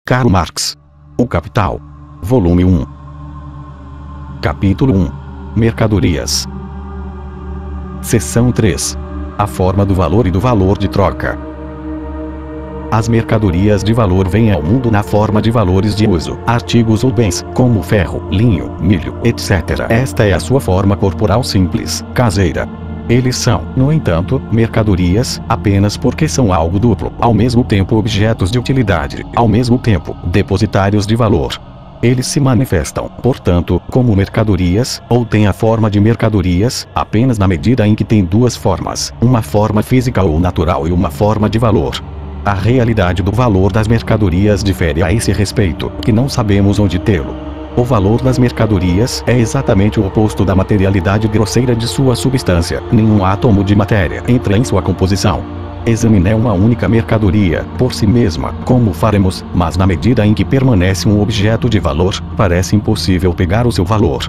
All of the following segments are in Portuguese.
Karl Marx. O Capital. Volume 1. Capítulo 1. Mercadorias. Seção 3. A forma do valor e do valor de troca. As mercadorias de valor vêm ao mundo na forma de valores de uso, artigos ou bens, como ferro, linho, milho, etc. Esta é a sua forma corporal simples, caseira. Eles são, no entanto, mercadorias, apenas porque são algo duplo, ao mesmo tempo objetos de utilidade, ao mesmo tempo, depositários de valor. Eles se manifestam, portanto, como mercadorias, ou têm a forma de mercadorias, apenas na medida em que têm duas formas, uma forma física ou natural e uma forma de valor. A realidade do valor das mercadorias difere a esse respeito, que não sabemos onde tê-lo. O valor das mercadorias é exatamente o oposto da materialidade grosseira de sua substância. Nenhum átomo de matéria entra em sua composição. Examine uma única mercadoria, por si mesma, como faremos, mas na medida em que permanece um objeto de valor, parece impossível pegar o seu valor.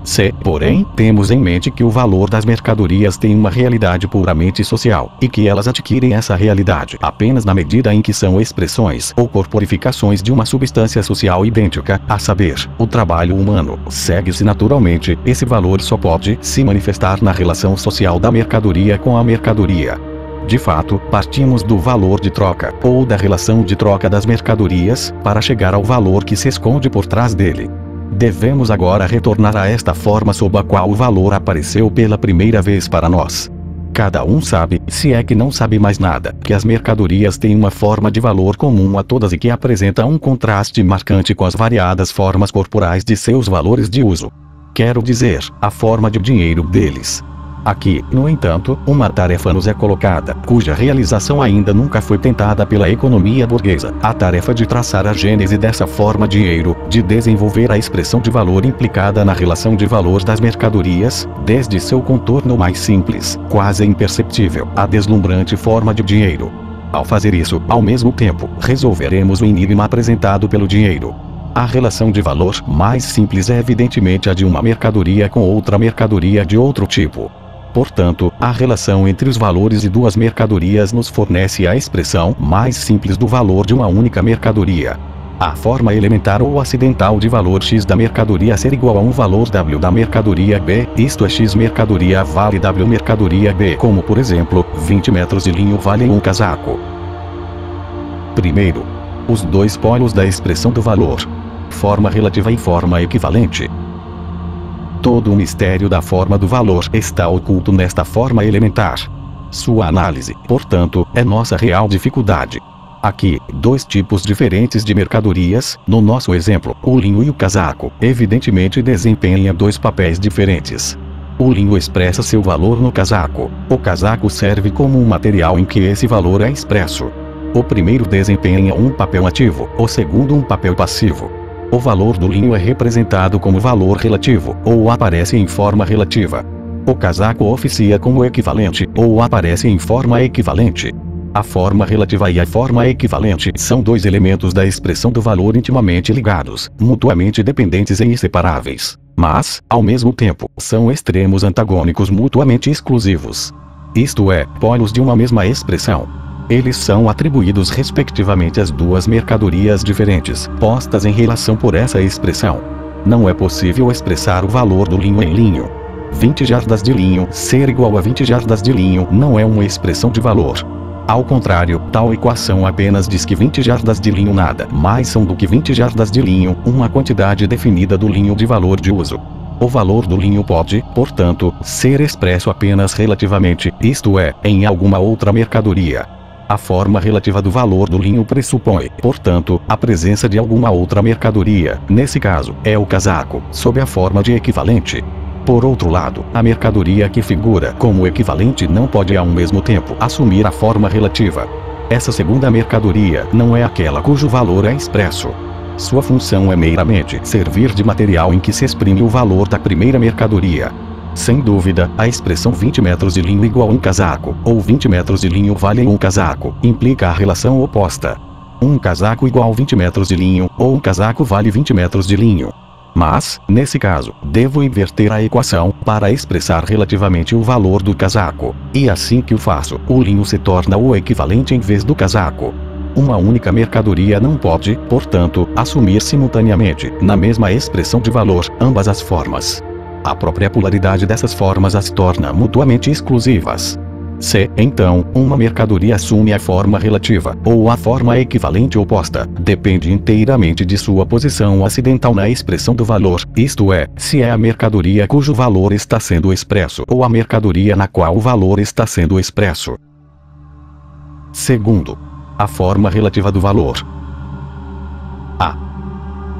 Se, porém, temos em mente que o valor das mercadorias tem uma realidade puramente social, e que elas adquirem essa realidade apenas na medida em que são expressões ou corporificações de uma substância social idêntica, a saber, o trabalho humano, segue-se naturalmente, esse valor só pode se manifestar na relação social da mercadoria com a mercadoria. De fato, partimos do valor de troca, ou da relação de troca das mercadorias, para chegar ao valor que se esconde por trás dele. Devemos agora retornar a esta forma sob a qual o valor apareceu pela primeira vez para nós. Cada um sabe, se é que não sabe mais nada, que as mercadorias têm uma forma de valor comum a todas e que apresenta um contraste marcante com as variadas formas corporais de seus valores de uso. Quero dizer, a forma de dinheiro deles. Aqui, no entanto, uma tarefa nos é colocada, cuja realização ainda nunca foi tentada pela economia burguesa, a tarefa de traçar a gênese dessa forma dinheiro, de desenvolver a expressão de valor implicada na relação de valor das mercadorias, desde seu contorno mais simples, quase imperceptível, à deslumbrante forma de dinheiro. Ao fazer isso, ao mesmo tempo, resolveremos o enigma apresentado pelo dinheiro. A relação de valor mais simples é evidentemente a de uma mercadoria com outra mercadoria de outro tipo. Portanto, a relação entre os valores de duas mercadorias nos fornece a expressão mais simples do valor de uma única mercadoria. A forma elementar ou acidental de valor X da mercadoria ser igual a um valor W da mercadoria B, isto é X mercadoria vale W mercadoria B, como por exemplo, 20 metros de linho valem um casaco. Primeiro, os dois polos da expressão do valor. Forma relativa e forma equivalente. Todo o mistério da forma do valor está oculto nesta forma elementar. Sua análise, portanto, é nossa real dificuldade. Aqui, dois tipos diferentes de mercadorias, no nosso exemplo, o linho e o casaco, evidentemente desempenham dois papéis diferentes. O linho expressa seu valor no casaco. O casaco serve como um material em que esse valor é expresso. O primeiro desempenha um papel ativo, o segundo um papel passivo. O valor do linho é representado como valor relativo, ou aparece em forma relativa. O casaco oficia como equivalente, ou aparece em forma equivalente. A forma relativa e a forma equivalente são dois elementos da expressão do valor intimamente ligados, mutuamente dependentes e inseparáveis. Mas, ao mesmo tempo, são extremos antagônicos mutuamente exclusivos. Isto é, polos de uma mesma expressão. Eles são atribuídos respectivamente às duas mercadorias diferentes, postas em relação por essa expressão. Não é possível expressar o valor do linho em linho. 20 jardas de linho ser igual a 20 jardas de linho não é uma expressão de valor. Ao contrário, tal equação apenas diz que 20 jardas de linho nada mais são do que 20 jardas de linho, uma quantidade definida do linho de valor de uso. O valor do linho pode, portanto, ser expresso apenas relativamente, isto é, em alguma outra mercadoria. A forma relativa do valor do linho pressupõe, portanto, a presença de alguma outra mercadoria, nesse caso, é o casaco, sob a forma de equivalente. Por outro lado, a mercadoria que figura como equivalente não pode ao mesmo tempo assumir a forma relativa. Essa segunda mercadoria não é aquela cujo valor é expresso. Sua função é meramente servir de material em que se exprime o valor da primeira mercadoria. Sem dúvida, a expressão 20 metros de linho igual a um casaco, ou 20 metros de linho valem um casaco, implica a relação oposta. Um casaco igual a 20 metros de linho, ou um casaco vale 20 metros de linho. Mas, nesse caso, devo inverter a equação para expressar relativamente o valor do casaco. E assim que o faço, o linho se torna o equivalente em vez do casaco. Uma única mercadoria não pode, portanto, assumir simultaneamente, na mesma expressão de valor, ambas as formas. A própria polaridade dessas formas as torna mutuamente exclusivas. Se, então, uma mercadoria assume a forma relativa, ou a forma equivalente oposta, depende inteiramente de sua posição acidental na expressão do valor, isto é, se é a mercadoria cujo valor está sendo expresso ou a mercadoria na qual o valor está sendo expresso. Segundo, a forma relativa do valor.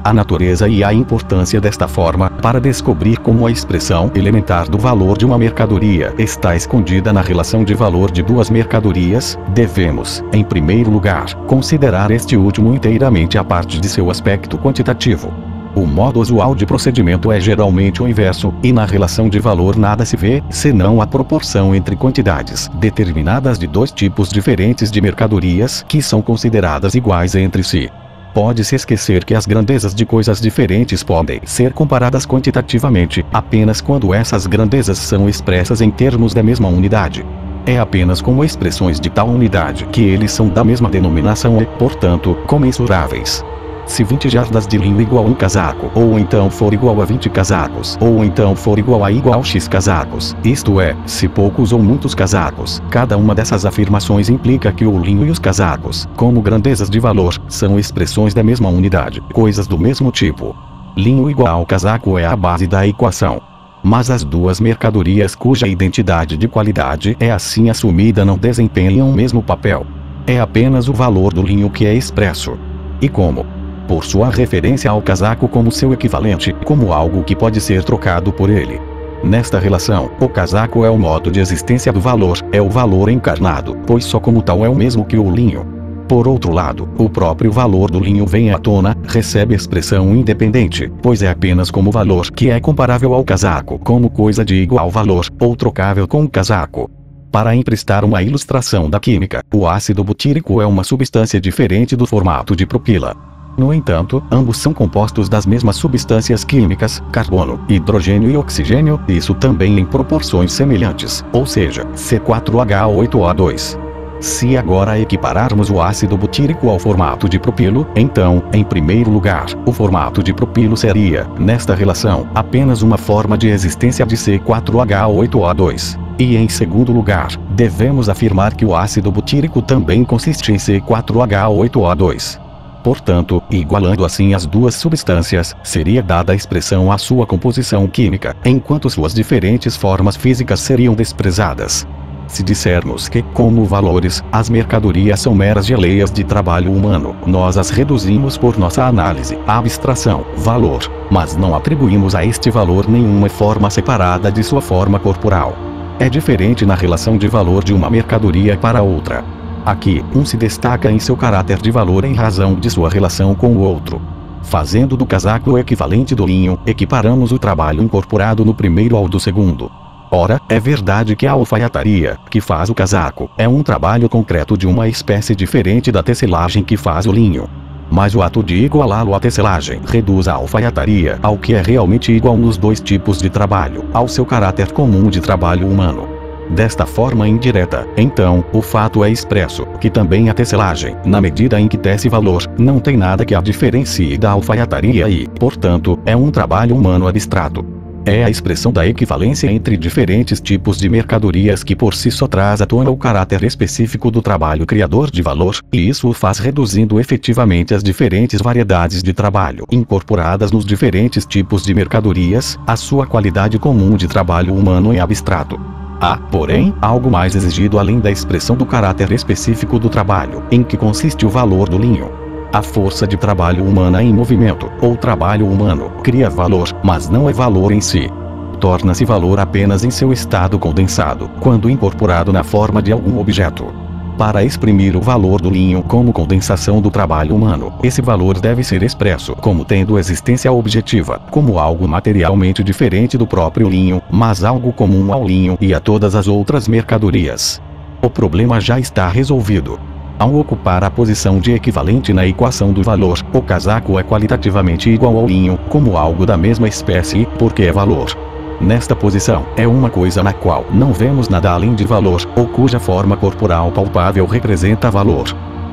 A natureza e a importância desta forma, para descobrir como a expressão elementar do valor de uma mercadoria está escondida na relação de valor de duas mercadorias, devemos, em primeiro lugar, considerar este último inteiramente a parte de seu aspecto quantitativo. O modo usual de procedimento é geralmente o inverso, e na relação de valor nada se vê, senão a proporção entre quantidades determinadas de dois tipos diferentes de mercadorias que são consideradas iguais entre si. Pode-se esquecer que as grandezas de coisas diferentes podem ser comparadas quantitativamente, apenas quando essas grandezas são expressas em termos da mesma unidade. É apenas como expressões de tal unidade que eles são da mesma denominação e, portanto, comensuráveis. Se 20 jardas de linho igual a um casaco, ou então for igual a 20 casacos, ou então for igual a X casacos, isto é, se poucos ou muitos casacos, cada uma dessas afirmações implica que o linho e os casacos, como grandezas de valor, são expressões da mesma unidade, coisas do mesmo tipo. Linho igual casaco é a base da equação. Mas as duas mercadorias cuja identidade de qualidade é assim assumida não desempenham o mesmo papel. É apenas o valor do linho que é expresso. E como? Por sua referência ao casaco como seu equivalente, como algo que pode ser trocado por ele. Nesta relação, o casaco é o modo de existência do valor, é o valor encarnado, pois só como tal é o mesmo que o linho. Por outro lado, o próprio valor do linho vem à tona, recebe expressão independente, pois é apenas como valor que é comparável ao casaco como coisa de igual valor, ou trocável com o casaco. Para emprestar uma ilustração da química, o ácido butírico é uma substância diferente do formato de propila. No entanto, ambos são compostos das mesmas substâncias químicas, carbono, hidrogênio e oxigênio, isso também em proporções semelhantes, ou seja, C4H8O2. Se agora equipararmos o ácido butírico ao formato de propilo, então, em primeiro lugar, o formato de propilo seria, nesta relação, apenas uma forma de existência de C4H8O2. E em segundo lugar, devemos afirmar que o ácido butírico também consiste em C4H8O2. Portanto, igualando assim as duas substâncias, seria dada a expressão à sua composição química, enquanto suas diferentes formas físicas seriam desprezadas. Se dissermos que, como valores, as mercadorias são meras geleias de trabalho humano, nós as reduzimos por nossa análise à abstração, valor, mas não atribuímos a este valor nenhuma forma separada de sua forma corporal. É diferente na relação de valor de uma mercadoria para outra. Aqui, um se destaca em seu caráter de valor em razão de sua relação com o outro. Fazendo do casaco o equivalente do linho, equiparamos o trabalho incorporado no primeiro ao do segundo. Ora, é verdade que a alfaiataria, que faz o casaco, é um trabalho concreto de uma espécie diferente da tecelagem que faz o linho. Mas o ato de igualá-lo à tecelagem reduz a alfaiataria ao que é realmente igual nos dois tipos de trabalho, ao seu caráter comum de trabalho humano. Desta forma indireta, então, o fato é expresso, que também a tecelagem, na medida em que tece valor, não tem nada que a diferencie da alfaiataria e, portanto, é um trabalho humano abstrato. É a expressão da equivalência entre diferentes tipos de mercadorias que por si só traz à tona o caráter específico do trabalho criador de valor, e isso o faz reduzindo efetivamente as diferentes variedades de trabalho incorporadas nos diferentes tipos de mercadorias, a sua qualidade comum de trabalho humano em abstrato. Há, porém, algo mais exigido além da expressão do caráter específico do trabalho, em que consiste o valor do linho. A força de trabalho humana em movimento, ou trabalho humano, cria valor, mas não é valor em si. Torna-se valor apenas em seu estado condensado, quando incorporado na forma de algum objeto. Para exprimir o valor do linho como condensação do trabalho humano, esse valor deve ser expresso como tendo existência objetiva, como algo materialmente diferente do próprio linho, mas algo comum ao linho e a todas as outras mercadorias. O problema já está resolvido. Ao ocupar a posição de equivalente na equação do valor, o casaco é qualitativamente igual ao linho, como algo da mesma espécie, porque é valor. Nesta posição, é uma coisa na qual não vemos nada além de valor, ou cuja forma corporal palpável representa valor.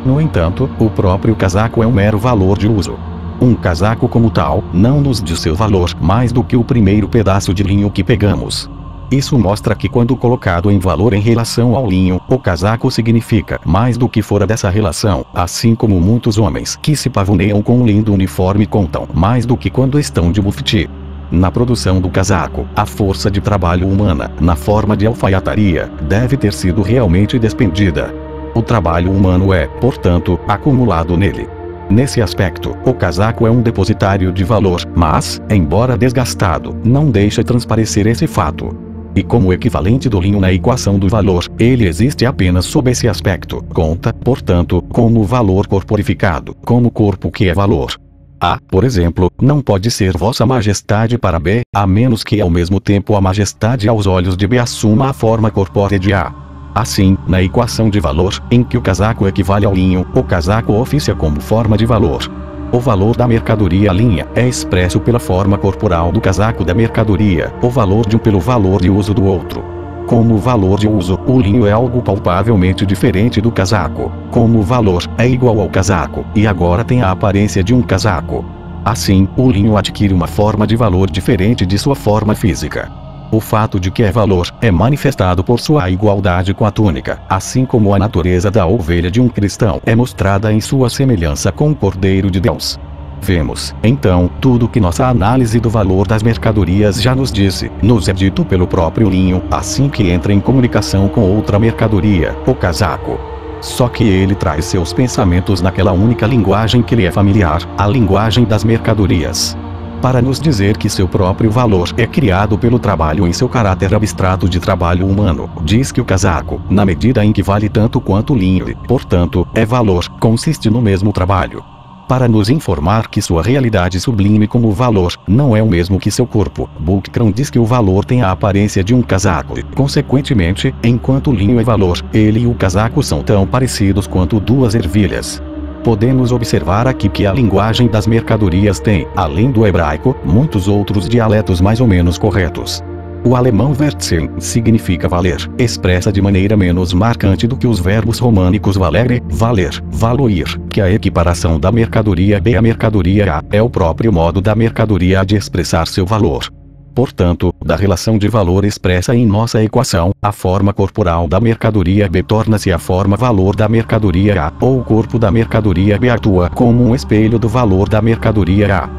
No entanto, o próprio casaco é um mero valor de uso. Um casaco como tal, não nos diz seu valor mais do que o primeiro pedaço de linho que pegamos. Isso mostra que quando colocado em valor em relação ao linho, o casaco significa mais do que fora dessa relação, assim como muitos homens que se pavoneiam com um lindo uniforme contam mais do que quando estão de mufti. Na produção do casaco, a força de trabalho humana, na forma de alfaiataria, deve ter sido realmente despendida. O trabalho humano é, portanto, acumulado nele. Nesse aspecto, o casaco é um depositário de valor, mas, embora desgastado, não deixa transparecer esse fato. E como equivalente do linho na equação do valor, ele existe apenas sob esse aspecto. Conta, portanto, como valor corporificado, como corpo que é valor. A, por exemplo, não pode ser Vossa Majestade para B, a menos que ao mesmo tempo a majestade aos olhos de B assuma a forma corpórea de A. Assim, na equação de valor, em que o casaco equivale ao linho, o casaco oficia como forma de valor. O valor da mercadoria linha é expresso pela forma corporal do casaco da mercadoria, o valor de um pelo valor de uso do outro. Como valor de uso, o linho é algo palpavelmente diferente do casaco. Como valor, é igual ao casaco, e agora tem a aparência de um casaco. Assim, o linho adquire uma forma de valor diferente de sua forma física. O fato de que é valor, é manifestado por sua igualdade com a túnica, assim como a natureza da ovelha de um cristão é mostrada em sua semelhança com o Cordeiro de Deus. Vemos, então, tudo que nossa análise do valor das mercadorias já nos disse, nos é dito pelo próprio linho, assim que entra em comunicação com outra mercadoria, o casaco. Só que ele traz seus pensamentos naquela única linguagem que lhe é familiar, a linguagem das mercadorias. Para nos dizer que seu próprio valor é criado pelo trabalho em seu caráter abstrato de trabalho humano, diz que o casaco, na medida em que vale tanto quanto o linho e, portanto, é valor, consiste no mesmo trabalho. Para nos informar que sua realidade sublime como valor, não é o mesmo que seu corpo, Buckram diz que o valor tem a aparência de um casaco e, consequentemente, enquanto o linho é valor, ele e o casaco são tão parecidos quanto duas ervilhas. Podemos observar aqui que a linguagem das mercadorias tem, além do hebraico, muitos outros dialetos mais ou menos corretos. O alemão Wertzeln significa valer, expressa de maneira menos marcante do que os verbos românicos valere, valer, valoir, que a equiparação da mercadoria B à mercadoria A é o próprio modo da mercadoria A de expressar seu valor. Portanto, da relação de valor expressa em nossa equação, a forma corporal da mercadoria B torna-se a forma valor da mercadoria A, ou o corpo da mercadoria B atua como um espelho do valor da mercadoria A.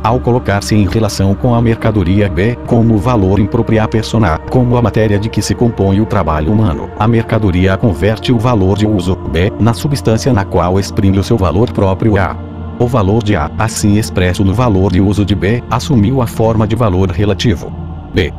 Ao colocar-se em relação com a mercadoria B, como valor impropria persona, como a matéria de que se compõe o trabalho humano, a mercadoria A converte o valor de uso, B, na substância na qual exprime o seu valor próprio A. O valor de A, assim expresso no valor de uso de B, assumiu a forma de valor relativo. B.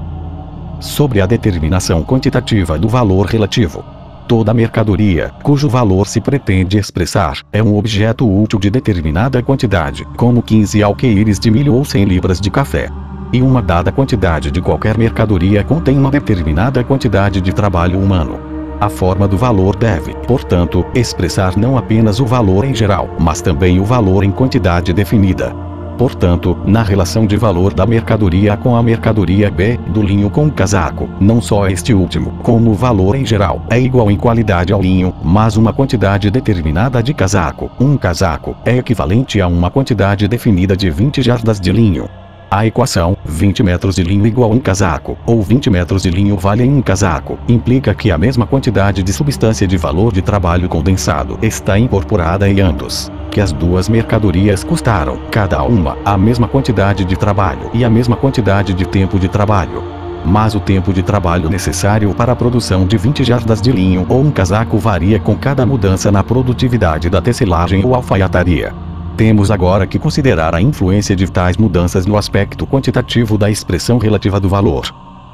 Sobre a determinação quantitativa do valor relativo. Toda mercadoria, cujo valor se pretende expressar, é um objeto útil de determinada quantidade, como 15 alqueires de milho ou 100 libras de café. E uma dada quantidade de qualquer mercadoria contém uma determinada quantidade de trabalho humano. A forma do valor deve, portanto, expressar não apenas o valor em geral, mas também o valor em quantidade definida. Portanto, na relação de valor da mercadoria A com a mercadoria B, do linho com o casaco, não só este último, como o valor em geral, é igual em qualidade ao linho, mas uma quantidade determinada de casaco, um casaco, é equivalente a uma quantidade definida de 20 jardas de linho. A equação, 20 metros de linho igual a um casaco, ou 20 metros de linho valem um casaco, implica que a mesma quantidade de substância de valor de trabalho condensado está incorporada em ambos. Que as duas mercadorias custaram, cada uma, a mesma quantidade de trabalho e a mesma quantidade de tempo de trabalho. Mas o tempo de trabalho necessário para a produção de 20 jardas de linho ou um casaco varia com cada mudança na produtividade da tecelagem ou alfaiataria. Temos agora que considerar a influência de tais mudanças no aspecto quantitativo da expressão relativa do valor.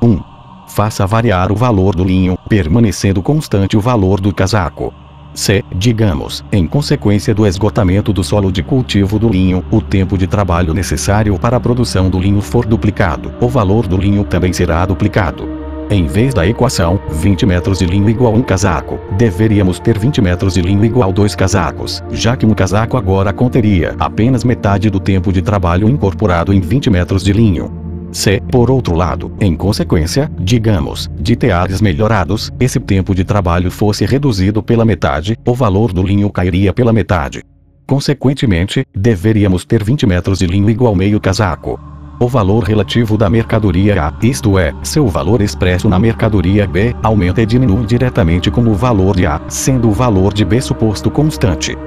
1. Faça variar o valor do linho, permanecendo constante o valor do casaco. Se, digamos, em consequência do esgotamento do solo de cultivo do linho, o tempo de trabalho necessário para a produção do linho for duplicado, o valor do linho também será duplicado. Em vez da equação, 20 metros de linho igual a um casaco, deveríamos ter 20 metros de linho igual a 2 casacos, já que um casaco agora conteria apenas metade do tempo de trabalho incorporado em 20 metros de linho. Se, por outro lado, em consequência, digamos, de teares melhorados, esse tempo de trabalho fosse reduzido pela metade, o valor do linho cairia pela metade. Consequentemente, deveríamos ter 20 metros de linho igual meio casaco. O valor relativo da mercadoria A, isto é, seu valor expresso na mercadoria B, aumenta e diminui diretamente com o valor de A, sendo o valor de B suposto constante.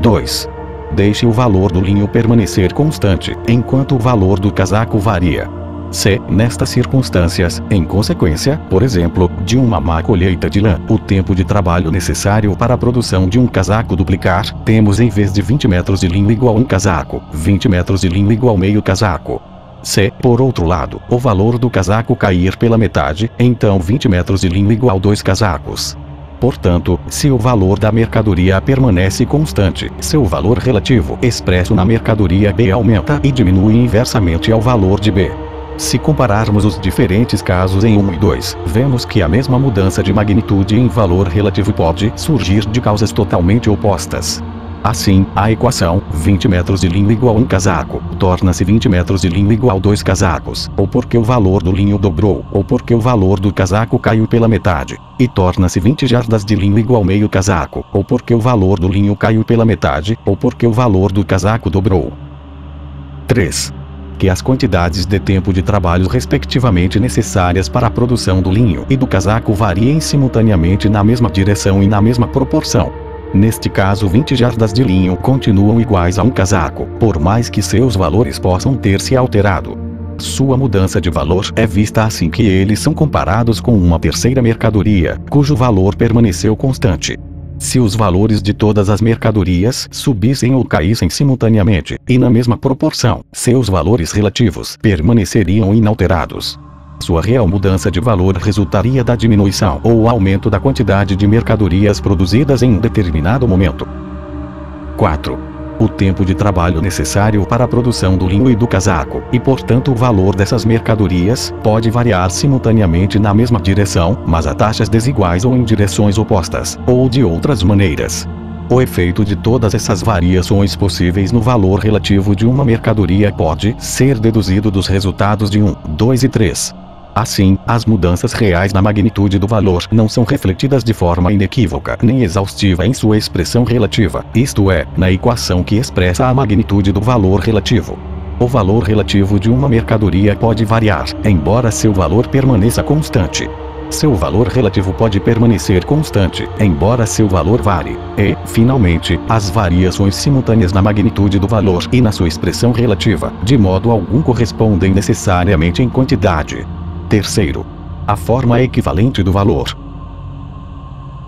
2. Deixe o valor do linho permanecer constante, enquanto o valor do casaco varia. Se, nestas circunstâncias, em consequência, por exemplo, de uma má colheita de lã, o tempo de trabalho necessário para a produção de um casaco duplicar, temos em vez de 20 metros de linho igual um casaco, 20 metros de linho igual meio casaco. Se, por outro lado, o valor do casaco cair pela metade, então 20 metros de linho igual 2 casacos. Portanto, se o valor da mercadoria A permanece constante, seu valor relativo expresso na mercadoria B aumenta e diminui inversamente ao valor de B. Se compararmos os diferentes casos em 1 e 2, vemos que a mesma mudança de magnitude em valor relativo pode surgir de causas totalmente opostas. Assim, a equação 20 metros de linho igual um casaco torna-se 20 metros de linho igual 2 casacos, ou porque o valor do linho dobrou, ou porque o valor do casaco caiu pela metade, e torna-se 20 jardas de linho igual meio casaco, ou porque o valor do linho caiu pela metade, ou porque o valor do casaco dobrou. 3. Que as quantidades de tempo de trabalho respectivamente necessárias para a produção do linho e do casaco variem simultaneamente na mesma direção e na mesma proporção. Neste caso 20 jardas de linho continuam iguais a um casaco, por mais que seus valores possam ter se alterado. Sua mudança de valor é vista assim que eles são comparados com uma terceira mercadoria, cujo valor permaneceu constante. Se os valores de todas as mercadorias subissem ou caíssem simultaneamente, e na mesma proporção, seus valores relativos permaneceriam inalterados. Sua real mudança de valor resultaria da diminuição ou aumento da quantidade de mercadorias produzidas em um determinado momento. 4. O tempo de trabalho necessário para a produção do linho e do casaco, e portanto o valor dessas mercadorias, pode variar simultaneamente na mesma direção, mas a taxas desiguais ou em direções opostas, ou de outras maneiras. O efeito de todas essas variações possíveis no valor relativo de uma mercadoria pode ser deduzido dos resultados de 1, 2 e 3. Assim, as mudanças reais na magnitude do valor não são refletidas de forma inequívoca nem exaustiva em sua expressão relativa, isto é, na equação que expressa a magnitude do valor relativo. O valor relativo de uma mercadoria pode variar, embora seu valor permaneça constante. Seu valor relativo pode permanecer constante, embora seu valor varie. E, finalmente, as variações simultâneas na magnitude do valor e na sua expressão relativa, de modo algum correspondem necessariamente em quantidade. Terceiro, a forma equivalente do valor.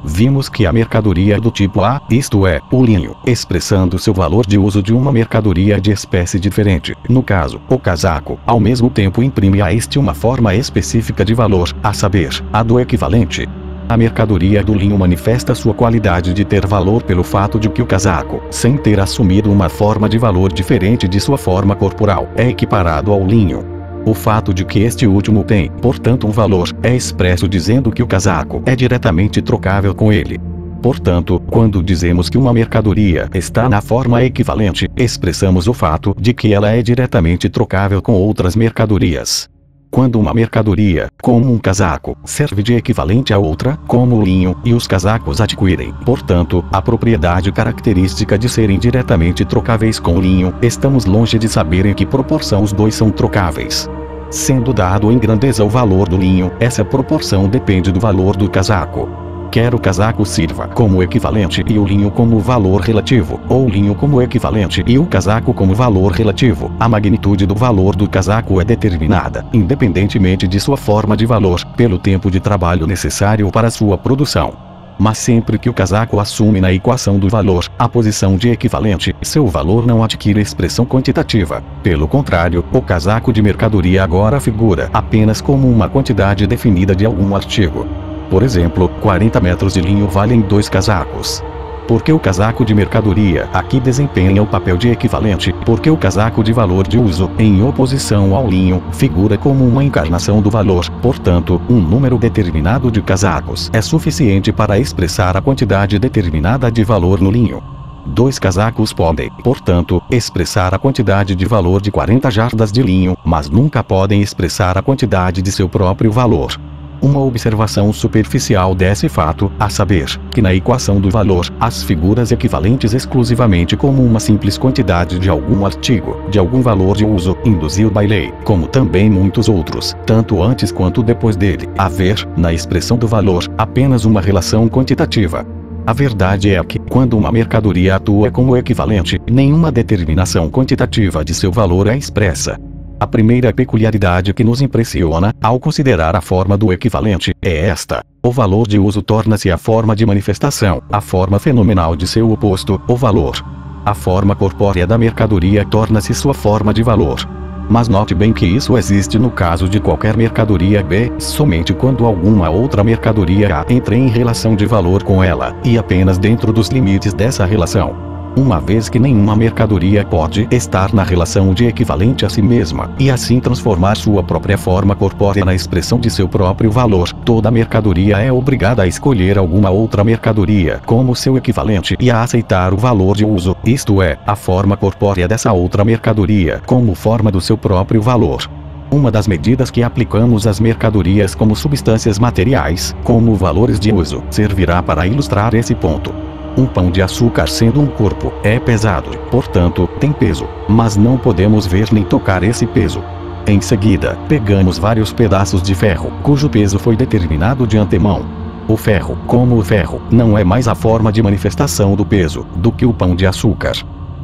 Vimos que a mercadoria do tipo A, isto é, o linho, expressando seu valor de uso de uma mercadoria de espécie diferente, no caso, o casaco, ao mesmo tempo imprime a este uma forma específica de valor, a saber, a do equivalente. A mercadoria do linho manifesta sua qualidade de ter valor pelo fato de que o casaco, sem ter assumido uma forma de valor diferente de sua forma corporal, é equiparado ao linho. O fato de que este último tem, portanto, um valor, é expresso dizendo que o casaco é diretamente trocável com ele. Portanto, quando dizemos que uma mercadoria está na forma equivalente, expressamos o fato de que ela é diretamente trocável com outras mercadorias. Quando uma mercadoria, como um casaco, serve de equivalente a outra, como o linho, e os casacos adquirem, portanto, a propriedade característica de serem diretamente trocáveis com o linho, estamos longe de saber em que proporção os dois são trocáveis. Sendo dado em grandeza o valor do linho, essa proporção depende do valor do casaco. Quer o casaco sirva como equivalente e o linho como valor relativo, ou o linho como equivalente e o casaco como valor relativo, a magnitude do valor do casaco é determinada, independentemente de sua forma de valor, pelo tempo de trabalho necessário para sua produção. Mas sempre que o casaco assume na equação do valor a posição de equivalente, seu valor não adquire expressão quantitativa. Pelo contrário, o casaco de mercadoria agora figura apenas como uma quantidade definida de algum artigo. Por exemplo, 40 metros de linho valem 2 casacos. Porque o casaco de mercadoria aqui desempenha o papel de equivalente, porque o casaco de valor de uso, em oposição ao linho, figura como uma encarnação do valor, portanto, um número determinado de casacos é suficiente para expressar a quantidade determinada de valor no linho. Dois casacos podem, portanto, expressar a quantidade de valor de 40 jardas de linho, mas nunca podem expressar a quantidade de seu próprio valor. Uma observação superficial desse fato, a saber, que na equação do valor, as figuras equivalentes exclusivamente como uma simples quantidade de algum artigo, de algum valor de uso, induzido by lei, como também muitos outros, tanto antes quanto depois dele, haver, na expressão do valor, apenas uma relação quantitativa. A verdade é que, quando uma mercadoria atua como equivalente, nenhuma determinação quantitativa de seu valor é expressa. A primeira peculiaridade que nos impressiona, ao considerar a forma do equivalente, é esta: o valor de uso torna-se a forma de manifestação, a forma fenomenal de seu oposto, o valor. A forma corpórea da mercadoria torna-se sua forma de valor. Mas note bem que isso existe no caso de qualquer mercadoria B, somente quando alguma outra mercadoria A entra em relação de valor com ela, e apenas dentro dos limites dessa relação. Uma vez que nenhuma mercadoria pode estar na relação de equivalente a si mesma, e assim transformar sua própria forma corpórea na expressão de seu próprio valor, toda mercadoria é obrigada a escolher alguma outra mercadoria como seu equivalente e a aceitar o valor de uso, isto é, a forma corpórea dessa outra mercadoria, como forma do seu próprio valor. Uma das medidas que aplicamos às mercadorias como substâncias materiais, como valores de uso, servirá para ilustrar esse ponto. Um pão de açúcar, sendo um corpo, é pesado, portanto, tem peso, mas não podemos ver nem tocar esse peso. Em seguida, pegamos vários pedaços de ferro, cujo peso foi determinado de antemão. O ferro, como o ferro, não é mais a forma de manifestação do peso, do que o pão de açúcar.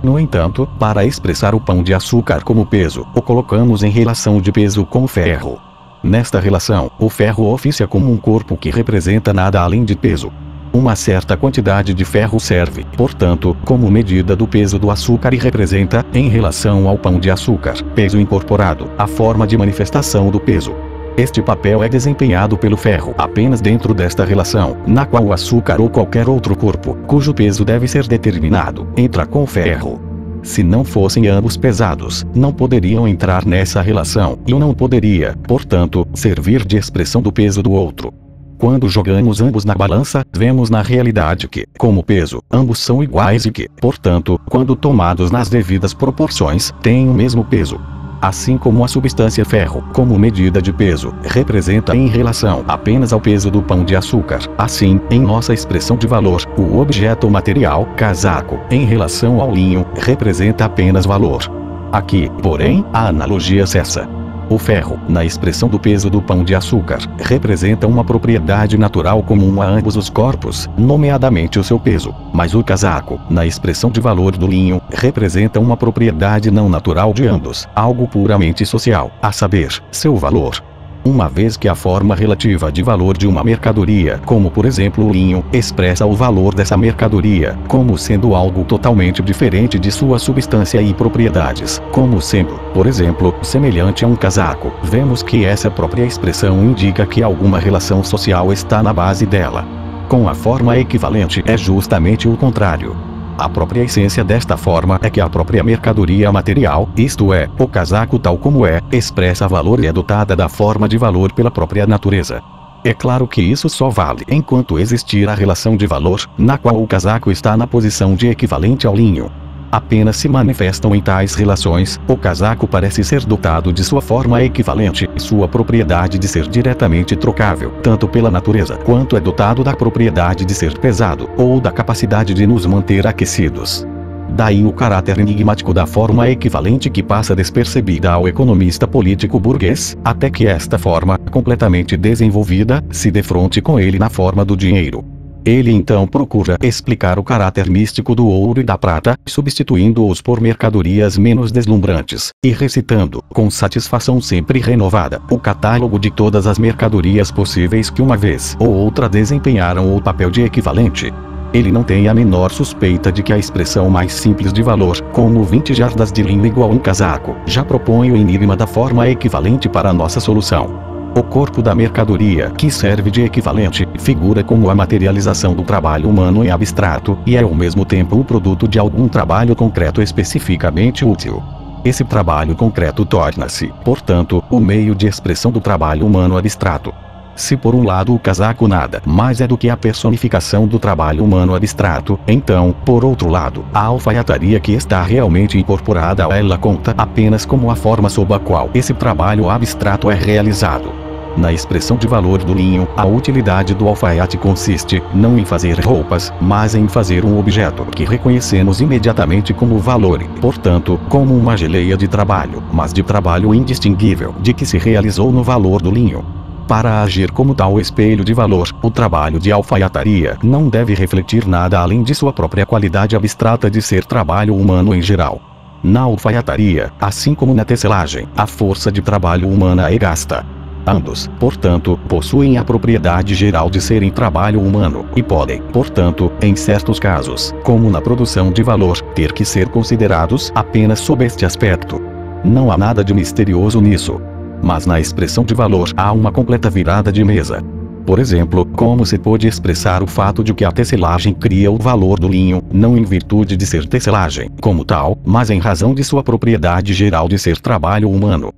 No entanto, para expressar o pão de açúcar como peso, o colocamos em relação de peso com o ferro. Nesta relação, o ferro oficia como um corpo que representa nada além de peso. Uma certa quantidade de ferro serve, portanto, como medida do peso do açúcar e representa, em relação ao pão de açúcar, peso incorporado, a forma de manifestação do peso. Este papel é desempenhado pelo ferro apenas dentro desta relação, na qual o açúcar ou qualquer outro corpo, cujo peso deve ser determinado, entra com o ferro. Se não fossem ambos pesados, não poderiam entrar nessa relação, e um não poderia, portanto, servir de expressão do peso do outro. Quando jogamos ambos na balança, vemos na realidade que, como peso, ambos são iguais e que, portanto, quando tomados nas devidas proporções, têm o mesmo peso. Assim como a substância ferro, como medida de peso, representa em relação apenas ao peso do pão de açúcar, assim, em nossa expressão de valor, o objeto material, casaco, em relação ao linho, representa apenas valor. Aqui, porém, a analogia cessa. O ferro, na expressão do peso do pão de açúcar, representa uma propriedade natural comum a ambos os corpos, nomeadamente o seu peso, mas o casaco, na expressão de valor do linho, representa uma propriedade não natural de ambos, algo puramente social, a saber, seu valor. Uma vez que a forma relativa de valor de uma mercadoria, como por exemplo o linho, expressa o valor dessa mercadoria, como sendo algo totalmente diferente de sua substância e propriedades, como sendo, por exemplo, semelhante a um casaco, vemos que essa própria expressão indica que alguma relação social está na base dela. Com a forma equivalente é justamente o contrário. A própria essência desta forma é que a própria mercadoria material, isto é, o casaco tal como é, expressa valor e é dotada da forma de valor pela própria natureza. É claro que isso só vale enquanto existir a relação de valor, na qual o casaco está na posição de equivalente ao linho. Apenas se manifestam em tais relações, o casaco parece ser dotado de sua forma equivalente, sua propriedade de ser diretamente trocável, tanto pela natureza quanto é dotado da propriedade de ser pesado, ou da capacidade de nos manter aquecidos. Daí o caráter enigmático da forma equivalente que passa despercebida ao economista político burguês, até que esta forma, completamente desenvolvida, se defronte com ele na forma do dinheiro. Ele então procura explicar o caráter místico do ouro e da prata, substituindo-os por mercadorias menos deslumbrantes, e recitando, com satisfação sempre renovada, o catálogo de todas as mercadorias possíveis que uma vez ou outra desempenharam o papel de equivalente. Ele não tem a menor suspeita de que a expressão mais simples de valor, como 20 jardas de linho igual a um casaco, já propõe o enigma da forma equivalente para a nossa solução. O corpo da mercadoria, que serve de equivalente, figura como a materialização do trabalho humano em abstrato, e é ao mesmo tempo o produto de algum trabalho concreto especificamente útil. Esse trabalho concreto torna-se, portanto, o meio de expressão do trabalho humano abstrato. Se por um lado o casaco nada mais é do que a personificação do trabalho humano abstrato, então, por outro lado, a alfaiataria que está realmente incorporada a ela conta apenas como a forma sob a qual esse trabalho abstrato é realizado. Na expressão de valor do linho, a utilidade do alfaiate consiste, não em fazer roupas, mas em fazer um objeto que reconhecemos imediatamente como valor e, portanto, como uma geleia de trabalho, mas de trabalho indistinguível de que se realizou no valor do linho. Para agir como tal espelho de valor, o trabalho de alfaiataria não deve refletir nada além de sua própria qualidade abstrata de ser trabalho humano em geral. Na alfaiataria, assim como na tecelagem, a força de trabalho humana é gasta. Ambos, portanto, possuem a propriedade geral de serem trabalho humano, e podem, portanto, em certos casos, como na produção de valor, ter que ser considerados apenas sob este aspecto. Não há nada de misterioso nisso. Mas na expressão de valor há uma completa virada de mesa. Por exemplo, como se pode expressar o fato de que a tecelagem cria o valor do linho, não em virtude de ser tecelagem, como tal, mas em razão de sua propriedade geral de ser trabalho humano.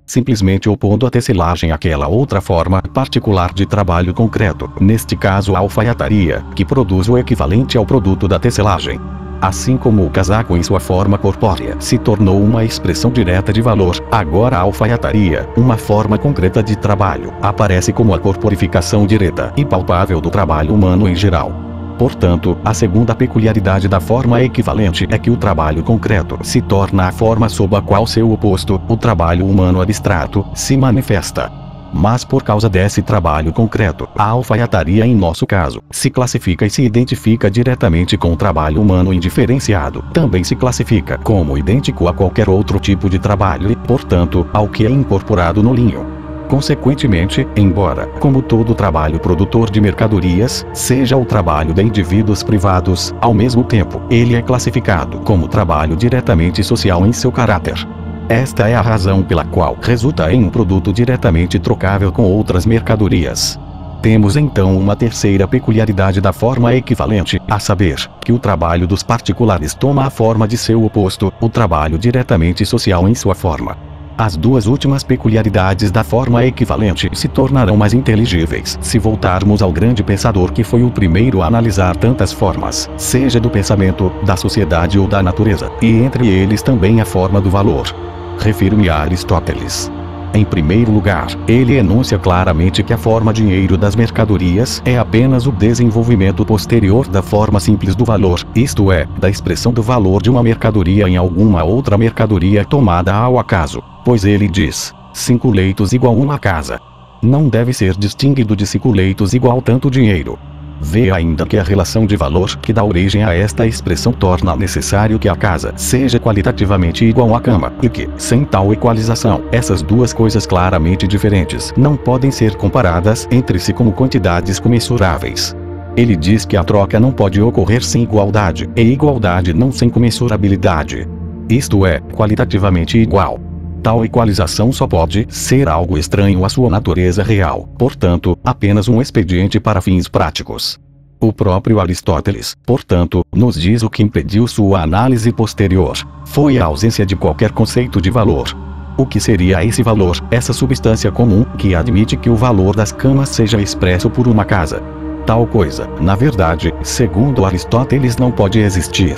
Simplesmente opondo a tecelagem àquela outra forma particular de trabalho concreto, neste caso a alfaiataria, que produz o equivalente ao produto da tecelagem. Assim como o casaco em sua forma corpórea se tornou uma expressão direta de valor, agora a alfaiataria, uma forma concreta de trabalho, aparece como a corporificação direta e palpável do trabalho humano em geral. Portanto, a segunda peculiaridade da forma equivalente é que o trabalho concreto se torna a forma sob a qual seu oposto, o trabalho humano abstrato, se manifesta. Mas por causa desse trabalho concreto, a alfaiataria em nosso caso, se classifica e se identifica diretamente com o trabalho humano indiferenciado, também se classifica como idêntico a qualquer outro tipo de trabalho e, portanto, ao que é incorporado no linho. Consequentemente, embora, como todo trabalho produtor de mercadorias, seja o trabalho de indivíduos privados, ao mesmo tempo, ele é classificado como trabalho diretamente social em seu caráter. Esta é a razão pela qual resulta em um produto diretamente trocável com outras mercadorias. Temos então uma terceira peculiaridade da forma equivalente, a saber, que o trabalho dos particulares toma a forma de seu oposto, o trabalho diretamente social em sua forma. As duas últimas peculiaridades da forma equivalente se tornarão mais inteligíveis se voltarmos ao grande pensador que foi o primeiro a analisar tantas formas, seja do pensamento, da sociedade ou da natureza, e entre eles também a forma do valor. Refiro-me a Aristóteles. Em primeiro lugar, ele enuncia claramente que a forma dinheiro das mercadorias é apenas o desenvolvimento posterior da forma simples do valor, isto é, da expressão do valor de uma mercadoria em alguma outra mercadoria tomada ao acaso, pois ele diz, 5 leitos igual uma casa. Não deve ser distinguido de 5 leitos igual tanto dinheiro. Vê ainda que a relação de valor que dá origem a esta expressão torna necessário que a casa seja qualitativamente igual à cama, e que, sem tal equalização, essas duas coisas claramente diferentes não podem ser comparadas entre si como quantidades comensuráveis. Ele diz que a troca não pode ocorrer sem igualdade, e igualdade não sem comensurabilidade. Isto é, qualitativamente igual. Tal equalização só pode ser algo estranho à sua natureza real, portanto, apenas um expediente para fins práticos. O próprio Aristóteles, portanto, nos diz o que impediu sua análise posterior. Foi a ausência de qualquer conceito de valor. O que seria esse valor, essa substância comum, que admite que o valor das camas seja expresso por uma casa? Tal coisa, na verdade, segundo Aristóteles não pode existir.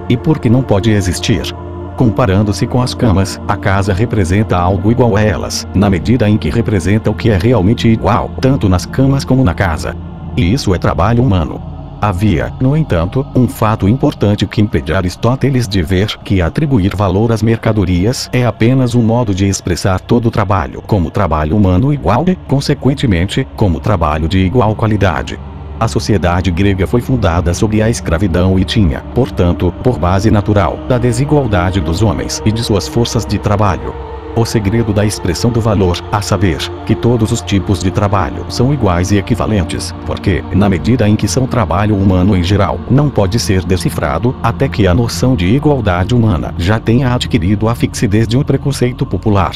E por que não pode existir? Comparando-se com as camas, a casa representa algo igual a elas, na medida em que representa o que é realmente igual, tanto nas camas como na casa. E isso é trabalho humano. Havia, no entanto, um fato importante que impede Aristóteles de ver que atribuir valor às mercadorias é apenas um modo de expressar todo o trabalho como trabalho humano igual e, consequentemente, como trabalho de igual qualidade. A sociedade grega foi fundada sobre a escravidão e tinha, portanto, por base natural, da desigualdade dos homens e de suas forças de trabalho. O segredo da expressão do valor, a saber, que todos os tipos de trabalho são iguais e equivalentes, porque, na medida em que são trabalho humano em geral, não pode ser decifrado, até que a noção de igualdade humana já tenha adquirido a fixidez de um preconceito popular.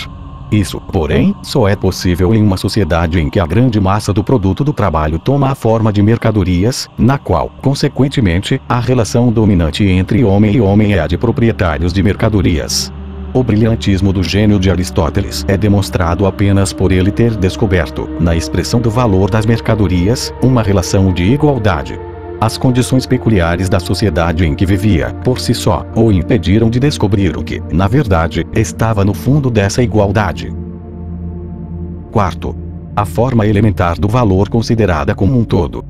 Isso, porém, só é possível em uma sociedade em que a grande massa do produto do trabalho toma a forma de mercadorias, na qual, consequentemente, a relação dominante entre homem e homem é a de proprietários de mercadorias. O brilhantismo do gênio de Aristóteles é demonstrado apenas por ele ter descoberto, na expressão do valor das mercadorias, uma relação de igualdade. As condições peculiares da sociedade em que vivia, por si só, o impediram de descobrir o que, na verdade, estava no fundo dessa igualdade. Quarto, a forma elementar do valor considerada como um todo.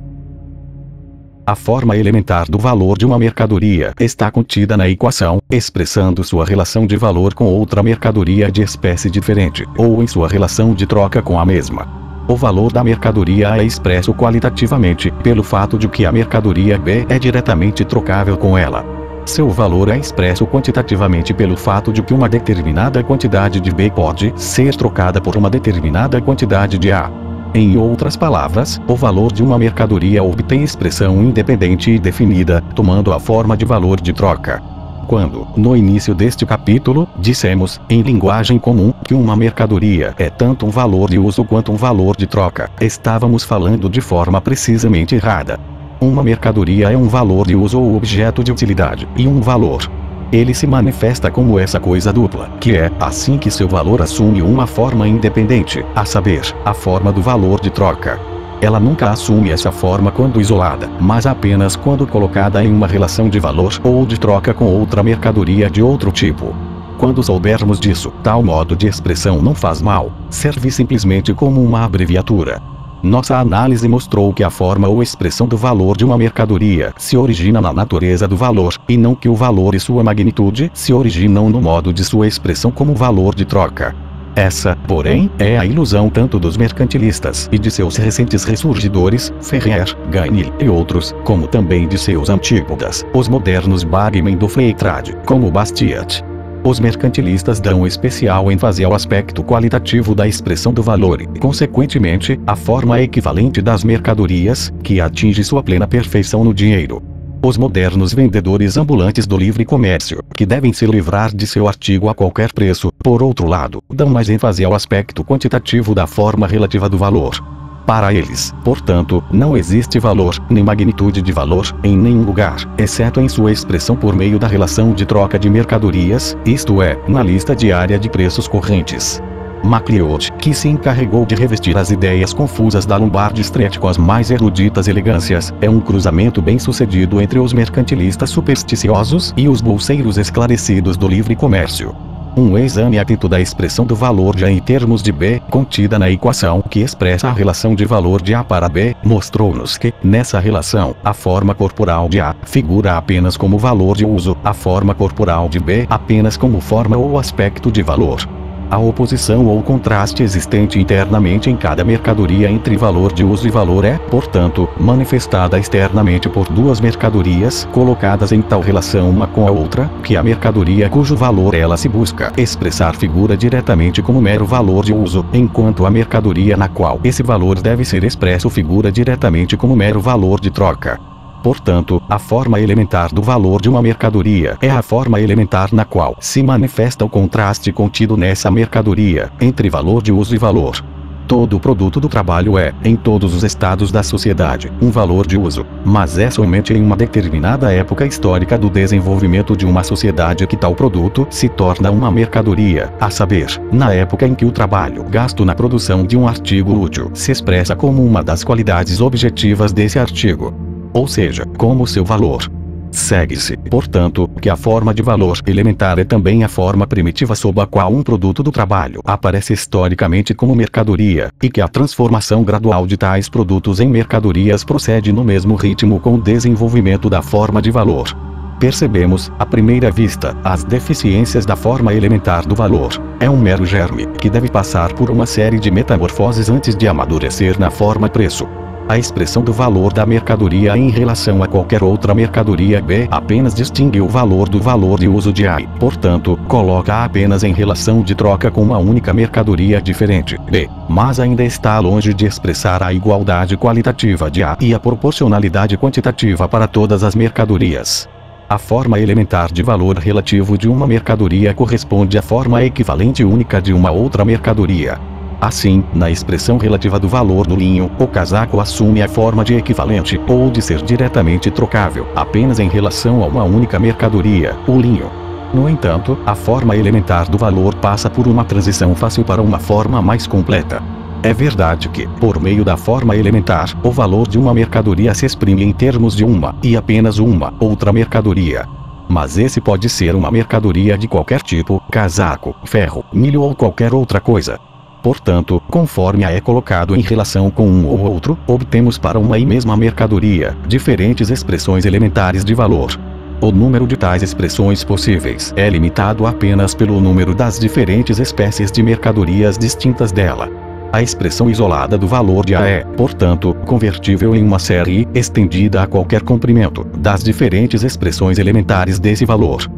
A forma elementar do valor de uma mercadoria está contida na equação, expressando sua relação de valor com outra mercadoria de espécie diferente, ou em sua relação de troca com a mesma. O valor da mercadoria A é expresso qualitativamente, pelo fato de que a mercadoria B é diretamente trocável com ela. Seu valor é expresso quantitativamente pelo fato de que uma determinada quantidade de B pode ser trocada por uma determinada quantidade de A. Em outras palavras, o valor de uma mercadoria obtém expressão independente e definida, tomando a forma de valor de troca. Quando, no início deste capítulo, dissemos, em linguagem comum, que uma mercadoria é tanto um valor de uso quanto um valor de troca, estávamos falando de forma precisamente errada. Uma mercadoria é um valor de uso ou objeto de utilidade, e um valor. Ele se manifesta como essa coisa dupla, que é, assim que seu valor assume uma forma independente, a saber, a forma do valor de troca. Ela nunca assume essa forma quando isolada, mas apenas quando colocada em uma relação de valor ou de troca com outra mercadoria de outro tipo. Quando soubermos disso, tal modo de expressão não faz mal, serve simplesmente como uma abreviatura. Nossa análise mostrou que a forma ou expressão do valor de uma mercadoria se origina na natureza do valor, e não que o valor e sua magnitude se originam no modo de sua expressão como valor de troca. Essa, porém, é a ilusão tanto dos mercantilistas e de seus recentes ressurgidores, Ferrier, Gagnil e outros, como também de seus antípodas, os modernos Bagman do Fleitrade, como Bastiat. Os mercantilistas dão especial ênfase ao aspecto qualitativo da expressão do valor e, consequentemente, à forma equivalente das mercadorias, que atinge sua plena perfeição no dinheiro. Os modernos vendedores ambulantes do livre comércio, que devem se livrar de seu artigo a qualquer preço, por outro lado, dão mais ênfase ao aspecto quantitativo da forma relativa do valor. Para eles, portanto, não existe valor, nem magnitude de valor, em nenhum lugar, exceto em sua expressão por meio da relação de troca de mercadorias, isto é, na lista diária de preços correntes. MacLeod, que se encarregou de revestir as ideias confusas da Lombard Street com as mais eruditas elegâncias, é um cruzamento bem-sucedido entre os mercantilistas supersticiosos e os bolseiros esclarecidos do livre comércio. Um exame atento da expressão do valor de A em termos de B, contida na equação que expressa a relação de valor de A para B, mostrou-nos que, nessa relação, a forma corporal de A figura apenas como valor de uso, a forma corporal de B apenas como forma ou aspecto de valor. A oposição ou contraste existente internamente em cada mercadoria entre valor de uso e valor é, portanto, manifestada externamente por duas mercadorias colocadas em tal relação uma com a outra, que a mercadoria cujo valor ela se busca expressar figura diretamente como mero valor de uso, enquanto a mercadoria na qual esse valor deve ser expresso figura diretamente como mero valor de troca. Portanto, a forma elementar do valor de uma mercadoria é a forma elementar na qual se manifesta o contraste contido nessa mercadoria, entre valor de uso e valor. Todo produto do trabalho é, em todos os estados da sociedade, um valor de uso, mas é somente em uma determinada época histórica do desenvolvimento de uma sociedade que tal produto se torna uma mercadoria, a saber, na época em que o trabalho gasto na produção de um artigo útil se expressa como uma das qualidades objetivas desse artigo. Ou seja, como seu valor. Segue-se, portanto, que a forma de valor elementar é também a forma primitiva sob a qual um produto do trabalho aparece historicamente como mercadoria, e que a transformação gradual de tais produtos em mercadorias procede no mesmo ritmo com o desenvolvimento da forma de valor. Percebemos, à primeira vista, as deficiências da forma elementar do valor. É um mero germe, que deve passar por uma série de metamorfoses antes de amadurecer na forma preço. A expressão do valor da mercadoria em relação a qualquer outra mercadoria B apenas distingue o valor do valor de uso de A e, portanto, coloca-a apenas em relação de troca com uma única mercadoria diferente, B, mas ainda está longe de expressar a igualdade qualitativa de A e a proporcionalidade quantitativa para todas as mercadorias. A forma elementar de valor relativo de uma mercadoria corresponde à forma equivalente única de uma outra mercadoria. Assim, na expressão relativa do valor do linho, o casaco assume a forma de equivalente, ou de ser diretamente trocável, apenas em relação a uma única mercadoria, o linho. No entanto, a forma elementar do valor passa por uma transição fácil para uma forma mais completa. É verdade que, por meio da forma elementar, o valor de uma mercadoria se exprime em termos de uma, e apenas uma, outra mercadoria. Mas esse pode ser uma mercadoria de qualquer tipo, casaco, ferro, milho ou qualquer outra coisa. Portanto, conforme a é colocado em relação com um ou outro, obtemos para uma e mesma mercadoria, diferentes expressões elementares de valor. O número de tais expressões possíveis é limitado apenas pelo número das diferentes espécies de mercadorias distintas dela. A expressão isolada do valor de A é, portanto, convertível em uma série, estendida a qualquer comprimento, das diferentes expressões elementares desse valor.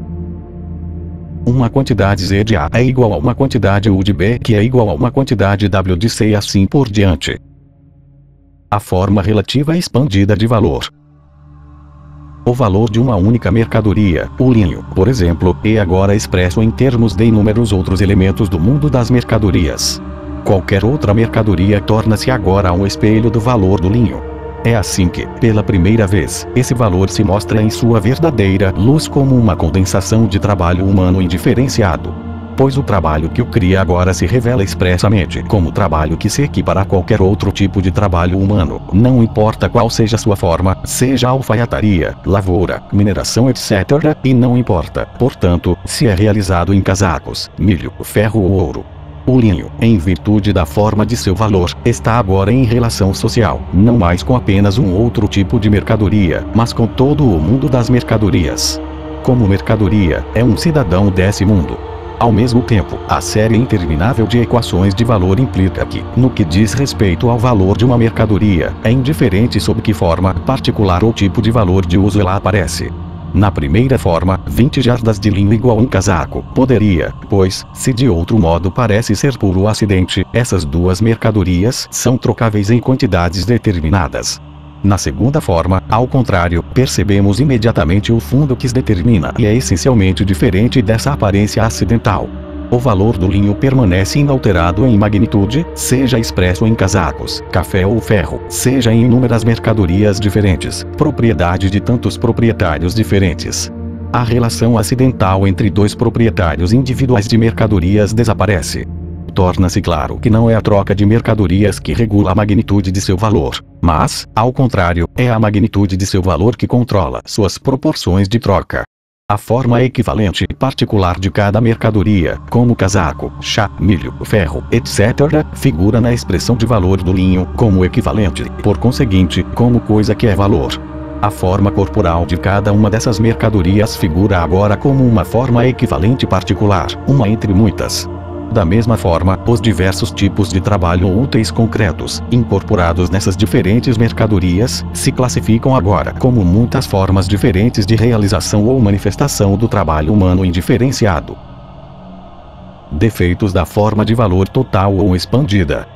Uma quantidade Z de A é igual a uma quantidade U de B que é igual a uma quantidade W de C e assim por diante. A forma relativa expandida de valor. O valor de uma única mercadoria, o linho, por exemplo, é agora expresso em termos de inúmeros outros elementos do mundo das mercadorias. Qualquer outra mercadoria torna-se agora um espelho do valor do linho. É assim que, pela primeira vez, esse valor se mostra em sua verdadeira luz como uma condensação de trabalho humano indiferenciado. Pois o trabalho que o cria agora se revela expressamente como trabalho que se equipara a qualquer outro tipo de trabalho humano, não importa qual seja sua forma, seja alfaiataria, lavoura, mineração etc., e não importa, portanto, se é realizado em casacos, milho, ferro ou ouro. O linho, em virtude da forma de seu valor, está agora em relação social, não mais com apenas um outro tipo de mercadoria, mas com todo o mundo das mercadorias. Como mercadoria, é um cidadão desse mundo. Ao mesmo tempo, a série interminável de equações de valor implica que, no que diz respeito ao valor de uma mercadoria, é indiferente sob que forma, particular ou tipo de valor de uso ela aparece. Na primeira forma, 20 jardas de linho igual um casaco, poderia, pois, se de outro modo parece ser puro acidente, essas duas mercadorias são trocáveis em quantidades determinadas. Na segunda forma, ao contrário, percebemos imediatamente o fundo que os determina e é essencialmente diferente dessa aparência acidental. O valor do linho permanece inalterado em magnitude, seja expresso em casacos, café ou ferro, seja em inúmeras mercadorias diferentes, propriedade de tantos proprietários diferentes. A relação acidental entre dois proprietários individuais de mercadorias desaparece. Torna-se claro que não é a troca de mercadorias que regula a magnitude de seu valor, mas, ao contrário, é a magnitude de seu valor que controla suas proporções de troca. A forma equivalente particular de cada mercadoria, como casaco, chá, milho, ferro, etc., figura na expressão de valor do linho como equivalente, por conseguinte, como coisa que é valor. A forma corporal de cada uma dessas mercadorias figura agora como uma forma equivalente particular, uma entre muitas. Da mesma forma, os diversos tipos de trabalho úteis concretos, incorporados nessas diferentes mercadorias, se classificam agora como muitas formas diferentes de realização ou manifestação do trabalho humano indiferenciado. Defeitos da forma de valor total ou expandida.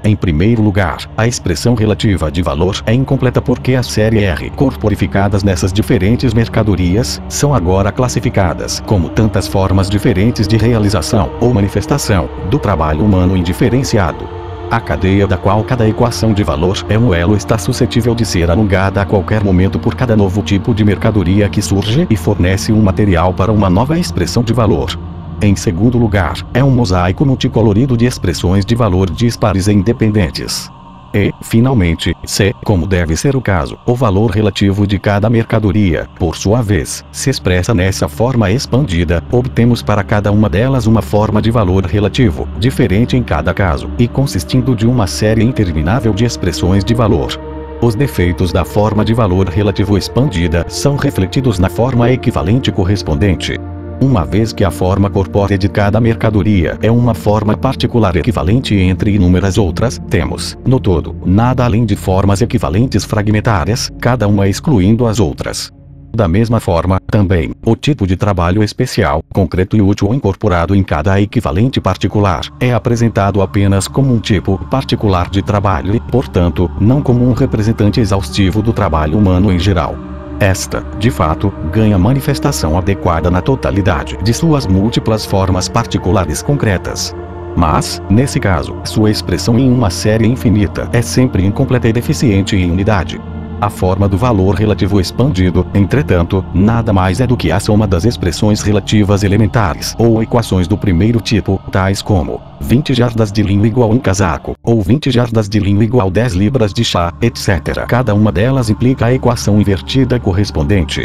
Em primeiro lugar, a expressão relativa de valor é incompleta porque a série R corporificadas nessas diferentes mercadorias são agora classificadas como tantas formas diferentes de realização ou manifestação do trabalho humano indiferenciado. A cadeia da qual cada equação de valor é um elo está suscetível de ser alongada a qualquer momento por cada novo tipo de mercadoria que surge e fornece um material para uma nova expressão de valor. Em segundo lugar, é um mosaico multicolorido de expressões de valor dispares e independentes. E, finalmente, se, como deve ser o caso, o valor relativo de cada mercadoria, por sua vez, se expressa nessa forma expandida, obtemos para cada uma delas uma forma de valor relativo, diferente em cada caso, e consistindo de uma série interminável de expressões de valor. Os defeitos da forma de valor relativo expandida são refletidos na forma equivalente correspondente. Uma vez que a forma corpórea de cada mercadoria é uma forma particular equivalente entre inúmeras outras, temos, no todo, nada além de formas equivalentes fragmentárias, cada uma excluindo as outras. Da mesma forma, também, o tipo de trabalho especial, concreto e útil incorporado em cada equivalente particular, é apresentado apenas como um tipo particular de trabalho e, portanto, não como um representante exaustivo do trabalho humano em geral. Esta, de fato, ganha manifestação adequada na totalidade de suas múltiplas formas particulares concretas. Mas, nesse caso, sua expressão em uma série infinita é sempre incompleta e deficiente em unidade. A forma do valor relativo expandido, entretanto, nada mais é do que a soma das expressões relativas elementares ou equações do primeiro tipo, tais como 20 jardas de linho igual 1 casaco, ou 20 jardas de linho igual 10 libras de chá, etc. Cada uma delas implica a equação invertida correspondente.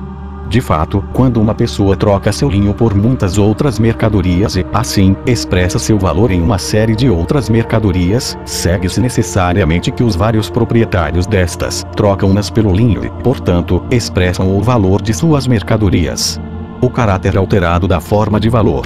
De fato, quando uma pessoa troca seu linho por muitas outras mercadorias e, assim, expressa seu valor em uma série de outras mercadorias, segue-se necessariamente que os vários proprietários destas trocam-nas pelo linho e, portanto, expressam o valor de suas mercadorias. O caráter alterado da forma de valor.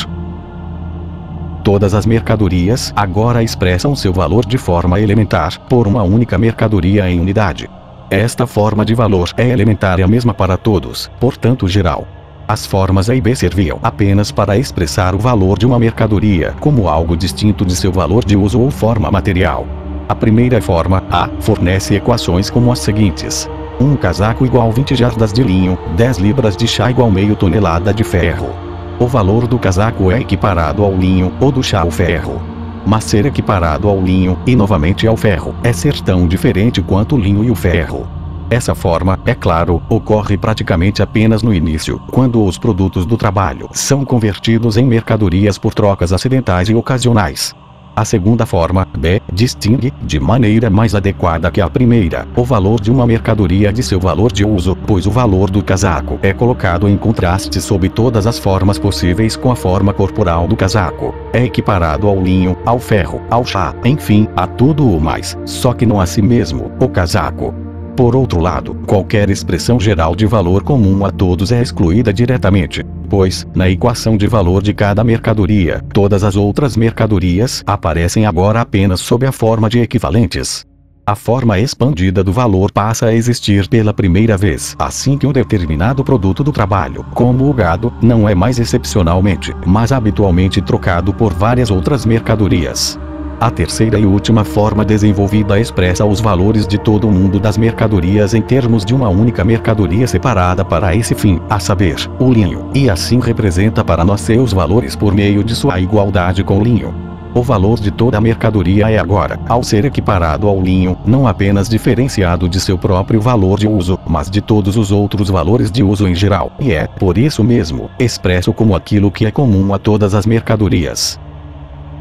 Todas as mercadorias agora expressam seu valor de forma elementar, por uma única mercadoria em unidade. Esta forma de valor é elementar e a mesma para todos, portanto geral. As formas A e B serviam apenas para expressar o valor de uma mercadoria como algo distinto de seu valor de uso ou forma material. A primeira forma, A, fornece equações como as seguintes. Um casaco igual 20 jardas de linho, 10 libras de chá igual meio tonelada de ferro. O valor do casaco é equiparado ao linho, ou do chá ao ferro. Mas ser equiparado ao linho, e novamente ao ferro, é ser tão diferente quanto o linho e o ferro. Essa forma, é claro, ocorre praticamente apenas no início, quando os produtos do trabalho são convertidos em mercadorias por trocas acidentais e ocasionais. A segunda forma, B, distingue, de maneira mais adequada que a primeira, o valor de uma mercadoria de seu valor de uso, pois o valor do casaco é colocado em contraste sob todas as formas possíveis com a forma corporal do casaco. É equiparado ao linho, ao ferro, ao chá, enfim, a tudo o mais, só que não a si mesmo, o casaco. Por outro lado, qualquer expressão geral de valor comum a todos é excluída diretamente, pois, na equação de valor de cada mercadoria, todas as outras mercadorias aparecem agora apenas sob a forma de equivalentes. A forma expandida do valor passa a existir pela primeira vez assim que um determinado produto do trabalho, como o gado, não é mais excepcionalmente, mas habitualmente trocado por várias outras mercadorias. A terceira e última forma desenvolvida expressa os valores de todo o mundo das mercadorias em termos de uma única mercadoria separada para esse fim, a saber, o linho, e assim representa para nós seus valores por meio de sua igualdade com o linho. O valor de toda a mercadoria é agora, ao ser equiparado ao linho, não apenas diferenciado de seu próprio valor de uso, mas de todos os outros valores de uso em geral, e é, por isso mesmo, expresso como aquilo que é comum a todas as mercadorias.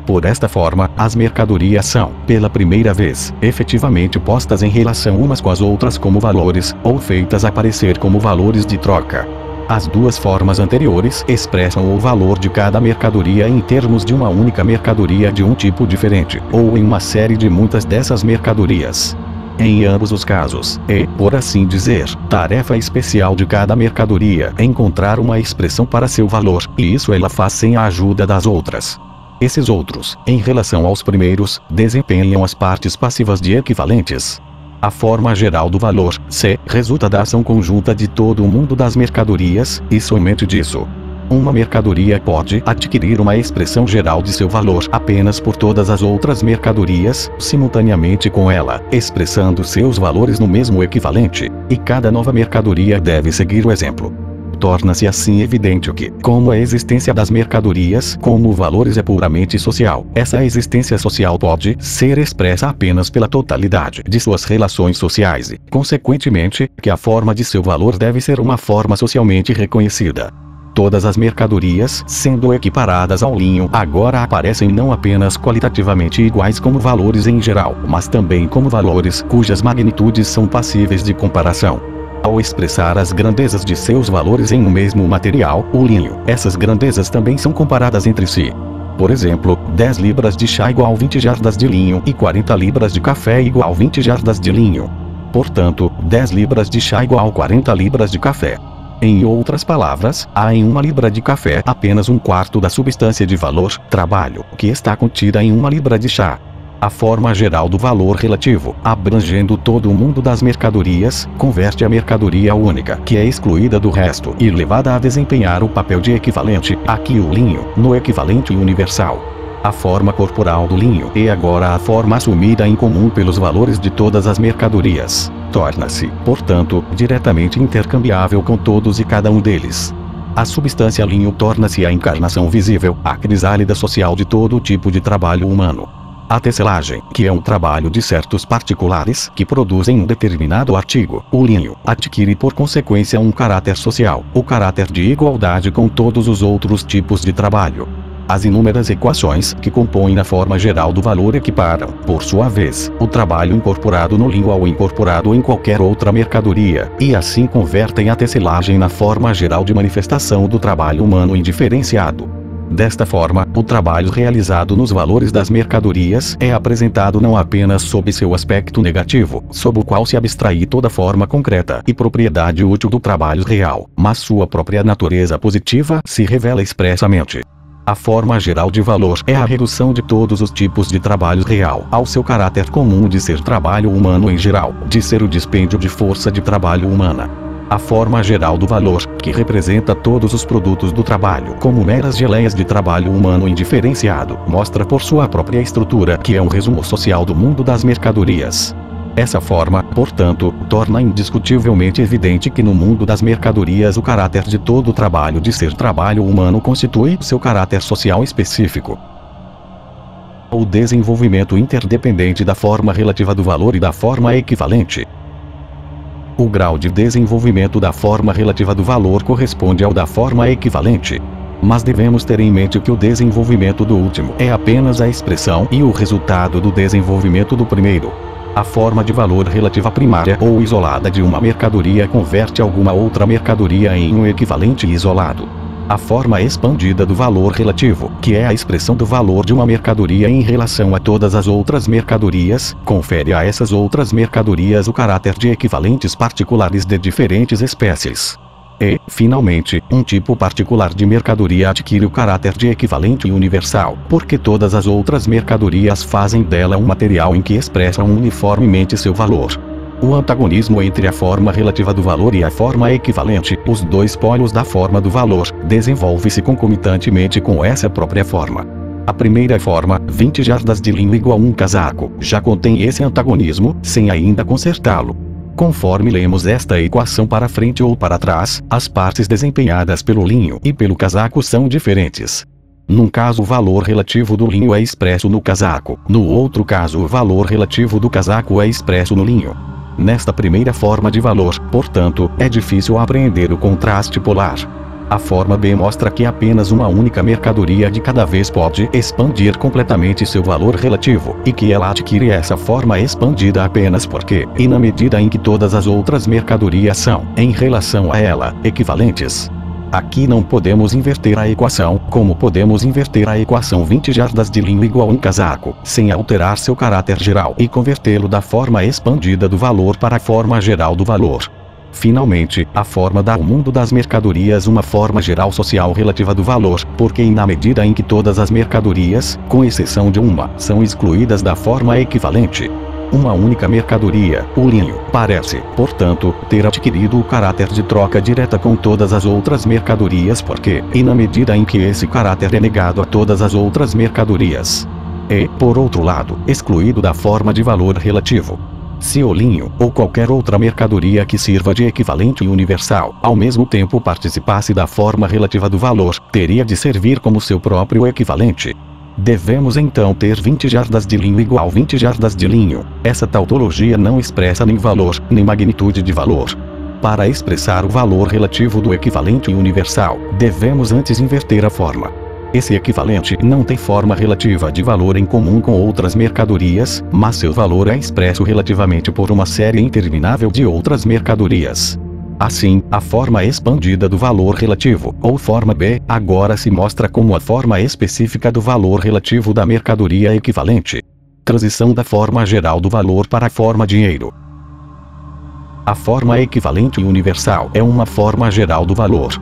Por esta forma, as mercadorias são, pela primeira vez, efetivamente postas em relação umas com as outras como valores, ou feitas aparecer como valores de troca. As duas formas anteriores expressam o valor de cada mercadoria em termos de uma única mercadoria de um tipo diferente, ou em uma série de muitas dessas mercadorias. Em ambos os casos, é, por assim dizer, tarefa especial de cada mercadoria encontrar uma expressão para seu valor, e isso ela faz sem a ajuda das outras. Esses outros, em relação aos primeiros, desempenham as partes passivas de equivalentes. A forma geral do valor, C, resulta da ação conjunta de todo o mundo das mercadorias, e somente disso. Uma mercadoria pode adquirir uma expressão geral de seu valor apenas por todas as outras mercadorias, simultaneamente com ela, expressando seus valores no mesmo equivalente, e cada nova mercadoria deve seguir o exemplo. Torna-se assim evidente que, como a existência das mercadorias como valores é puramente social, essa existência social pode ser expressa apenas pela totalidade de suas relações sociais e, consequentemente, que a forma de seu valor deve ser uma forma socialmente reconhecida. Todas as mercadorias, sendo equiparadas ao linho, agora aparecem não apenas qualitativamente iguais como valores em geral, mas também como valores cujas magnitudes são passíveis de comparação. Ao expressar as grandezas de seus valores em um mesmo material, o linho, essas grandezas também são comparadas entre si. Por exemplo, 10 libras de chá igual 20 jardas de linho e 40 libras de café igual 20 jardas de linho. Portanto, 10 libras de chá igual 40 libras de café. Em outras palavras, há em 1 libra de café apenas 1/4 da substância de valor, trabalho, que está contida em 1 libra de chá. A forma geral do valor relativo, abrangendo todo o mundo das mercadorias, converte a mercadoria única, que é excluída do resto e levada a desempenhar o papel de equivalente, aqui o linho, no equivalente universal. A forma corporal do linho é agora a forma assumida em comum pelos valores de todas as mercadorias. Torna-se, portanto, diretamente intercambiável com todos e cada um deles. A substância linho torna-se a encarnação visível, a crisálida social de todo tipo de trabalho humano. A tecelagem, que é um trabalho de certos particulares que produzem um determinado artigo, o linho, adquire por consequência um caráter social, o caráter de igualdade com todos os outros tipos de trabalho. As inúmeras equações que compõem a forma geral do valor equiparam, por sua vez, o trabalho incorporado no linho ao incorporado em qualquer outra mercadoria, e assim convertem a tecelagem na forma geral de manifestação do trabalho humano indiferenciado. Desta forma, o trabalho realizado nos valores das mercadorias é apresentado não apenas sob seu aspecto negativo, sob o qual se abstrai toda forma concreta e propriedade útil do trabalho real, mas sua própria natureza positiva se revela expressamente. A forma geral de valor é a redução de todos os tipos de trabalho real ao seu caráter comum de ser trabalho humano em geral, de ser o dispêndio de força de trabalho humana. A forma geral do valor, que representa todos os produtos do trabalho como meras geleias de trabalho humano indiferenciado, mostra por sua própria estrutura que é um resumo social do mundo das mercadorias. Essa forma, portanto, torna indiscutivelmente evidente que no mundo das mercadorias o caráter de todo o trabalho de ser trabalho humano constitui seu caráter social específico. O desenvolvimento interdependente da forma relativa do valor e da forma equivalente. O grau de desenvolvimento da forma relativa do valor corresponde ao da forma equivalente. Mas devemos ter em mente que o desenvolvimento do último é apenas a expressão e o resultado do desenvolvimento do primeiro. A forma de valor relativa primária ou isolada de uma mercadoria converte alguma outra mercadoria em um equivalente isolado. A forma expandida do valor relativo, que é a expressão do valor de uma mercadoria em relação a todas as outras mercadorias, confere a essas outras mercadorias o caráter de equivalentes particulares de diferentes espécies. E, finalmente, um tipo particular de mercadoria adquire o caráter de equivalente universal, porque todas as outras mercadorias fazem dela um material em que expressam uniformemente seu valor. O antagonismo entre a forma relativa do valor e a forma equivalente, os dois polos da forma do valor, desenvolve-se concomitantemente com essa própria forma. A primeira forma, 20 jardas de linho igual um casaco, já contém esse antagonismo, sem ainda consertá-lo. Conforme lemos esta equação para frente ou para trás, as partes desempenhadas pelo linho e pelo casaco são diferentes. Num caso o valor relativo do linho é expresso no casaco, no outro caso o valor relativo do casaco é expresso no linho. Nesta primeira forma de valor, portanto, é difícil apreender o contraste polar. A forma B mostra que apenas uma única mercadoria de cada vez pode expandir completamente seu valor relativo, e que ela adquire essa forma expandida apenas porque, e na medida em que todas as outras mercadorias são, em relação a ela, equivalentes. Aqui não podemos inverter a equação, como podemos inverter a equação 20 jardas de linho igual um casaco, sem alterar seu caráter geral e convertê-lo da forma expandida do valor para a forma geral do valor. Finalmente, a forma dá ao mundo das mercadorias uma forma geral social relativa do valor, porque na medida em que todas as mercadorias, com exceção de uma, são excluídas da forma equivalente, uma única mercadoria, o linho, parece, portanto, ter adquirido o caráter de troca direta com todas as outras mercadorias porque, e na medida em que esse caráter é negado a todas as outras mercadorias, é, por outro lado, excluído da forma de valor relativo. Se o linho, ou qualquer outra mercadoria que sirva de equivalente universal, ao mesmo tempo participasse da forma relativa do valor, teria de servir como seu próprio equivalente. Devemos então ter 20 jardas de linho igual 20 jardas de linho. Essa tautologia não expressa nem valor, nem magnitude de valor. Para expressar o valor relativo do equivalente universal, devemos antes inverter a forma. Esse equivalente não tem forma relativa de valor em comum com outras mercadorias, mas seu valor é expresso relativamente por uma série interminável de outras mercadorias. Assim, a forma expandida do valor relativo, ou forma B, agora se mostra como a forma específica do valor relativo da mercadoria equivalente. Transição da forma geral do valor para a forma dinheiro. A forma equivalente universal é uma forma geral do valor.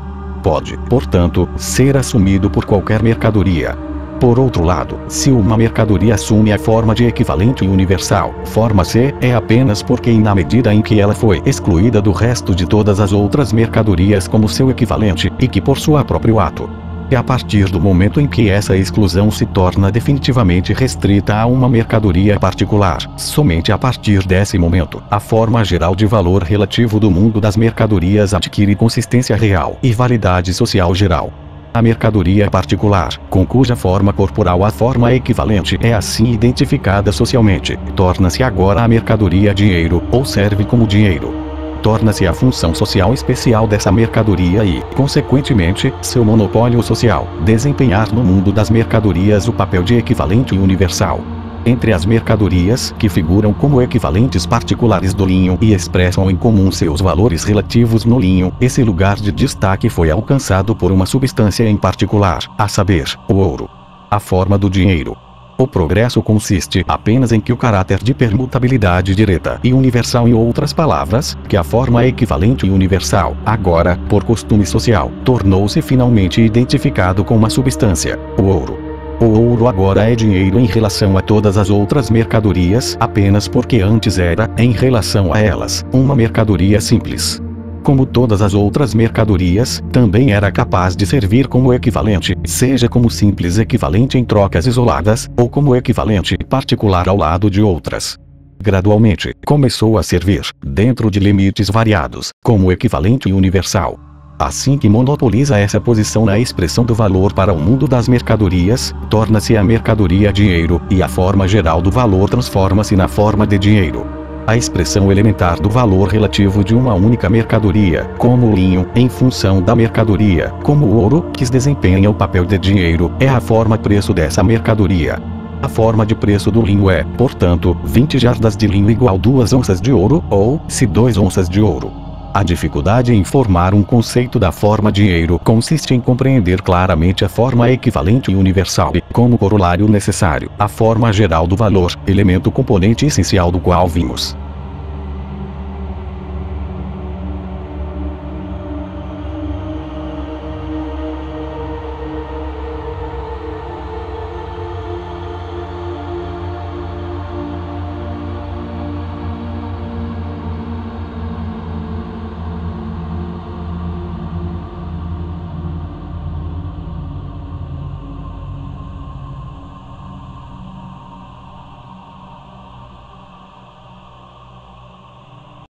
Pode, portanto, ser assumido por qualquer mercadoria. Por outro lado, se uma mercadoria assume a forma de equivalente universal, forma C, é apenas porque na medida em que ela foi excluída do resto de todas as outras mercadorias como seu equivalente, e que por seu próprio ato. É a partir do momento em que essa exclusão se torna definitivamente restrita a uma mercadoria particular, somente a partir desse momento, a forma geral de valor relativo do mundo das mercadorias adquire consistência real e validade social geral. A mercadoria particular, com cuja forma corporal a forma equivalente é assim identificada socialmente, torna-se agora a mercadoria dinheiro, ou serve como dinheiro. Torna-se a função social especial dessa mercadoria e, consequentemente, seu monopólio social, desempenhar no mundo das mercadorias o papel de equivalente universal. Entre as mercadorias que figuram como equivalentes particulares do linho e expressam em comum seus valores relativos no linho, esse lugar de destaque foi alcançado por uma substância em particular, a saber, o ouro. A forma do dinheiro. O progresso consiste apenas em que o caráter de permutabilidade direta e universal, em outras palavras, que a forma equivalente e universal, agora, por costume social, tornou-se finalmente identificado com uma substância, o ouro. O ouro agora é dinheiro em relação a todas as outras mercadorias apenas porque antes era, em relação a elas, uma mercadoria simples. Como todas as outras mercadorias, também era capaz de servir como equivalente, seja como simples equivalente em trocas isoladas, ou como equivalente particular ao lado de outras. Gradualmente, começou a servir, dentro de limites variados, como equivalente universal. Assim que monopoliza essa posição na expressão do valor para o mundo das mercadorias, torna-se a mercadoria dinheiro, e a forma geral do valor transforma-se na forma de dinheiro. A expressão elementar do valor relativo de uma única mercadoria, como o linho, em função da mercadoria, como o ouro, que desempenha o papel de dinheiro, é a forma-preço dessa mercadoria. A forma de preço do linho é, portanto, 20 jardas de linho igual 2 onças de ouro, ou, se 2 onças de ouro. A dificuldade em formar um conceito da forma dinheiro consiste em compreender claramente a forma equivalente e universal e, como corolário necessário, a forma geral do valor, elemento componente essencial do qual vimos.